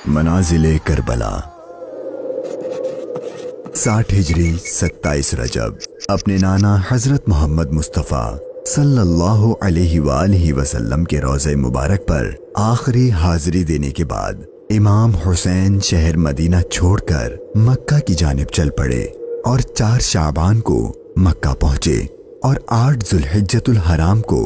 मनाजिले Karbala 60 हिजरी 27 रजब अपने नाना हजरत मोहम्मद मुस्तफ़ा सल्लल्लाहु अलैहि वसल्लम के रोज़े मुबारक पर आखिरी हाजिरी देने के बाद इमाम हुसैन शहर मदीना छोड़कर मक्का की जानिब चल पड़े और 4 शाबान को मक्का पहुंचे और 8 जुल्हिज्जतुल हराम को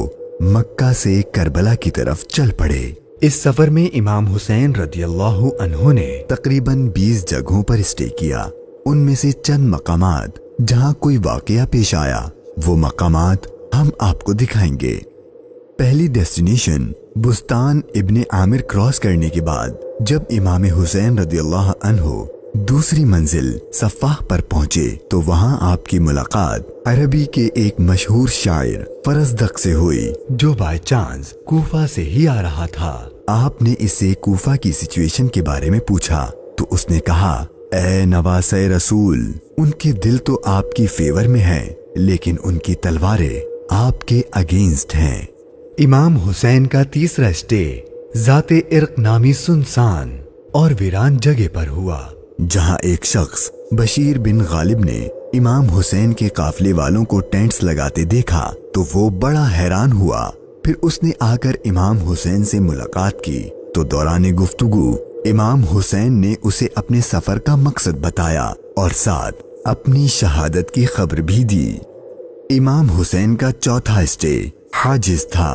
मक्का से करबला की तरफ चल पड़े। इस सफर में इमाम हुसैन रदियल्लाहु अन्हु ने तकरीबन 20 जगहों पर स्टे किया। उनमें से चंद मकामात जहां कोई वाकया पेश आया वो मकामात हम आपको दिखाएंगे। पहली डेस्टिनेशन बुस्तान इब्ने आमिर क्रॉस करने के बाद जब इमाम हुसैन रदियल्लाहु अन्हु दूसरी मंजिल सफ़ाह पर पहुंचे तो वहां आपकी मुलाकात अरबी के एक मशहूर शायर फरजदक से हुई जो बाय चांस कूफा से ही आ रहा था। आपने इससे कूफा की सिचुएशन के बारे में पूछा तो उसने कहा, ए नवासे रसूल, उनके दिल तो आपकी फेवर में है लेकिन उनकी तलवारें आपके अगेंस्ट हैं। इमाम हुसैन का तीसरा स्टे जाते इर्क नामी सुनसान और वीरान जगह पर हुआ जहां एक शख्स बशीर बिन गालिब ने इमाम हुसैन के काफले वालों को टेंट्स लगाते देखा तो वो बड़ा हैरान हुआ। फिर उसने आकर इमाम हुसैन से मुलाकात की तो दौरान गुफ्तगू इमाम हुसैन ने उसे अपने सफर का मकसद बताया और साथ अपनी शहादत की खबर भी दी। इमाम हुसैन का चौथा स्टे हाजिज था।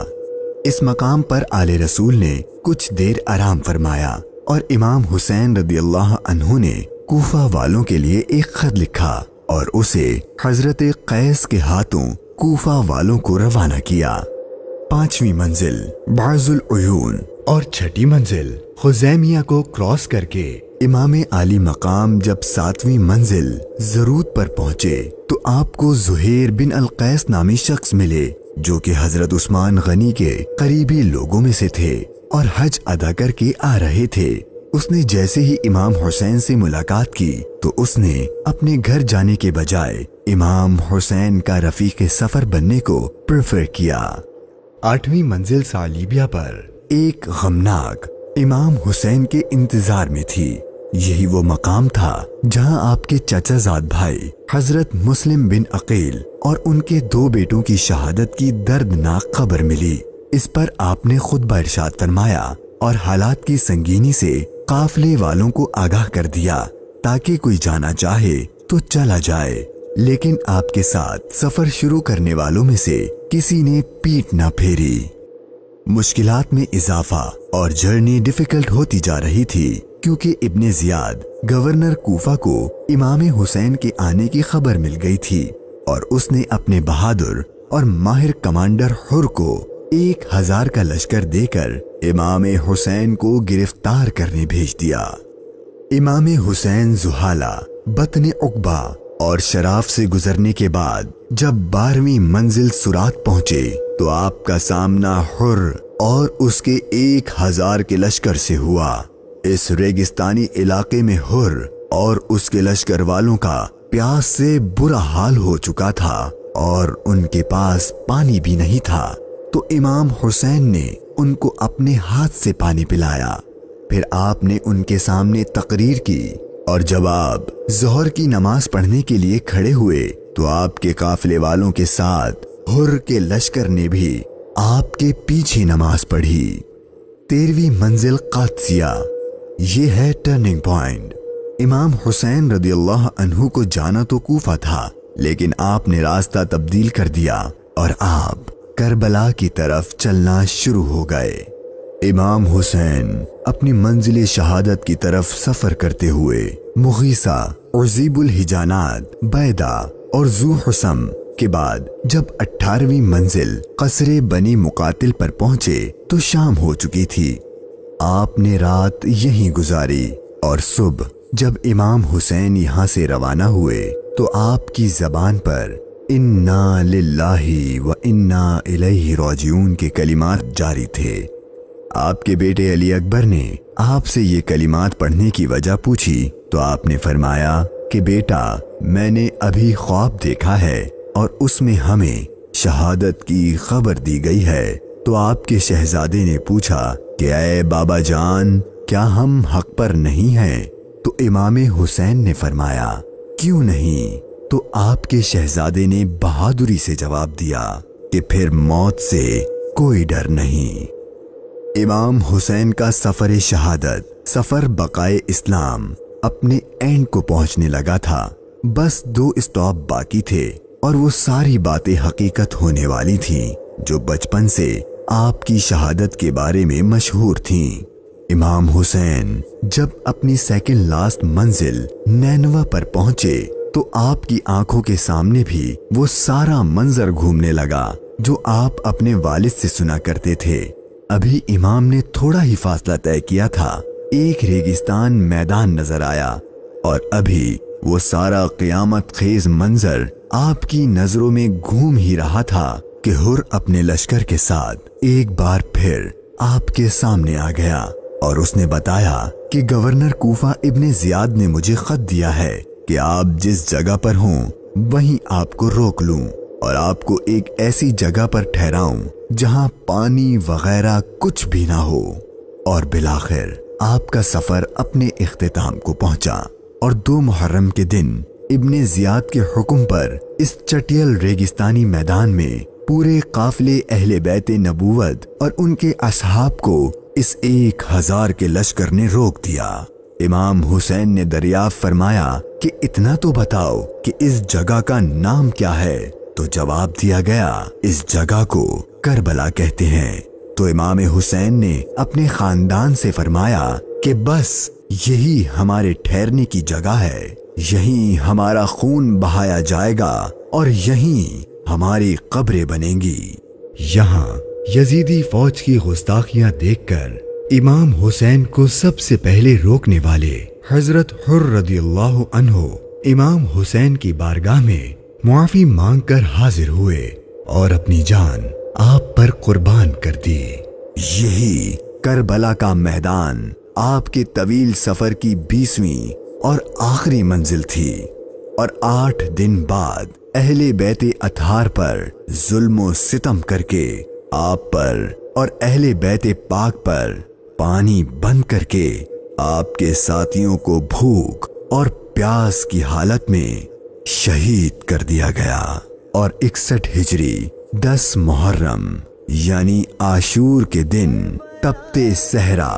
इस मकाम पर आले रसूल ने कुछ देर आराम फरमाया और इमाम हुसैन रदियल्लाहु अन्हु ने कूफा वालों के लिए एक खत लिखा और उसे हजरत कैस के हाथों कूफा वालों को रवाना किया। 5वीं मंजिल बाजुल उयून और 6ठी मंजिल खुजैमिया को क्रॉस करके इमाम आली मकाम जब 7वीं मंजिल जरूद पर पहुंचे तो आपको जुहैर बिन अल कैस नामी शख्स मिले जो कि हजरत उस्मान गनी के करीबी लोगों में से थे और हज अदा करके आ रहे थे। उसने जैसे ही इमाम हुसैन से मुलाकात की तो उसने अपने घर जाने के बजाय इमाम हुसैन का रफीक सफर बनने को प्रेफर किया। 8वीं मंजिल सालीबिया पर एक गमनाक इमाम हुसैन के इंतजार में थी। यही वो मकाम था जहां आपके चचाजाद भाई हजरत मुस्लिम बिन अकील और उनके 2 बेटों की शहादत की दर्दनाक खबर मिली। इस पर आपने खुतबा इरशाद फरमाया और हालात की संगीनी से काफले वालों को आगाह कर दिया ताकि कोई जाना चाहे तो चला जाए, लेकिन आपके साथ सफर शुरू करने वालों में से किसी ने पीठ न फेरी। मुश्किलात में इजाफा और जर्नी डिफिकल्ट होती जा रही थी क्योंकि इब्ने जियाद गवर्नर कूफा को इमाम हुसैन के आने की खबर मिल गई थी और उसने अपने बहादुर और माहिर कमांडर हुर को 1000 का लश्कर देकर इमाम हुसैन को गिरफ्तार करने भेज दिया। इमाम हुसैन जुहाला, बतने उकबा और शराफ से गुजरने के बाद जब 12वीं मंजिल सुरात पहुंचे तो आपका सामना हुर और उसके 1000 के लश्कर से हुआ। इस रेगिस्तानी इलाके में हुर और उसके लश्कर वालों का प्यास से बुरा हाल हो चुका था और उनके पास पानी भी नहीं था तो इमाम हुसैन ने उनको अपने हाथ से पानी पिलाया। फिर आपने उनके सामने तकरीर की और जब आप जोहर की नमाज पढ़ने के लिए खड़े हुए तो आपके काफिले वालों के साथ हुर के लश्कर ने भी आपके पीछे नमाज पढ़ी। 13वीं मंजिल कादसिया, ये है टर्निंग पॉइंट। इमाम हुसैन रदियल्लाहु अन्हु को जाना तो कूफा था लेकिन आपने रास्ता तब्दील कर दिया और आप करबला की तरफ चलना शुरू हो गए। इमाम हुसैन अपनी मंजिल शहादत की तरफ सफर करते हुए मुगीसा, उज़ीबुल हिजानात, बैदा और जू हुसम के बाद जब 18वीं मंजिल कसरे बनी मुकातिल पर पहुंचे तो शाम हो चुकी थी। आपने रात यहीं गुजारी और सुबह जब इमाम हुसैन यहाँ से रवाना हुए तो आपकी जबान पर इन्ना लिल्लाही व इन्ना इलैहि राजिऊन के कलिमात जारी थे। आपके बेटे अली अकबर ने आपसे ये कलिमात पढ़ने की वजह पूछी तो आपने फरमाया कि बेटा, मैंने अभी ख्वाब देखा है और उसमें हमें शहादत की खबर दी गई है। तो आपके शहजादे ने पूछा कि ऐ बाबा जान, کیا ہم حق پر نہیں ہیں؟ تو امام حسین نے فرمایا کیوں نہیں؟ تو آپ کے شہزادے نے بہادری سے جواب دیا کہ پھر موت سے کوئی ڈر نہیں۔ امام حسین کا سفر شہادت، سفر بقائے اسلام اپنے اینڈ کو پہنچنے لگا تھا۔ بس 2 اسٹاپ باقی تھے اور وہ ساری باتیں حقیقت ہونے والی تھیں جو بچپن سے آپ کی شہادت کے بارے میں مشہور تھیں۔ امام حسین جب اپنی سیکنڈ لاسٹ منزل نینوا پر پہنچے تو آپ کی آنکھوں کے سامنے بھی وہ سارا منظر گھومنے لگا جو آپ اپنے والد سے سنا کرتے تھے۔ ابھی امام نے تھوڑا ہی فاصلہ طے کیا تھا، ایک ریگستان میدان نظر آیا اور ابھی وہ سارا قیامت خیز منظر آپ کی نظروں میں گھوم ہی رہا تھا کہ ہر اپنے لشکر کے ساتھ ایک بار پھر آپ کے سامنے آ گیا اور اس نے بتایا کہ گورنر کوفہ ابن زیاد نے مجھے خط دیا ہے کہ آپ جس جگہ پر ہوں وہیں آپ کو روک لوں اور آپ کو ایک ایسی جگہ پر ٹھہراؤں جہاں پانی وغیرہ کچھ بھی نہ ہو۔ اور بالآخر آپ کا سفر اپنے اختتام کو پہنچا اور 2 محرم کے دن ابن زیاد کے حکم پر اس چٹیل ریگستانی میدان میں پورے قافلے اہل بیت نبوت اور ان کے اصحاب کو اس 1000 کے لشکر نے روک دیا۔ امام حسین نے دریافت فرمایا کہ اتنا تو بتاؤ کہ اس جگہ کا نام کیا ہے؟ تو جواب دیا گیا اس جگہ کو کربلا کہتے ہیں۔ تو امام حسین نے اپنے خاندان سے فرمایا کہ بس یہی ہمارے ٹھہرنے کی جگہ ہے، یہیں ہمارا خون بہایا جائے گا اور یہیں ہماری قبریں بنیں گی۔ یہاں یزیدی فوج کی گستاخیاں دیکھ کر امام حسین کو سب سے پہلے روکنے والے حضرت حر رضی اللہ عنہ امام حسین کی بارگاہ میں معافی مانگ کر حاضر ہوئے اور اپنی جان آپ پر قربان کر دی۔ یہی کربلا کا میدان آپ کے طویل سفر کی 20ویں اور آخری منزل تھی، اور 8 دن بعد اہل بیت اطہار پر ظلم و ستم کر کے آپ پر اور اہل بیت پاک پر پانی بند کر کے آپ کے ساتھیوں کو بھوک اور پیاس کی حالت میں شہید کر دیا گیا۔ اور 61 ہجری 10 محرم یعنی عاشور کے دن تپتے صحرا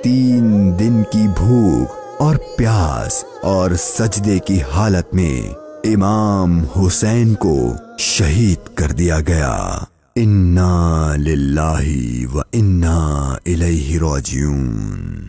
3 دن کی بھوک اور پیاس اور سجدے کی حالت میں امام حسین کو شہید کر دیا گیا۔ انا للہ و انا الیہ راجعون۔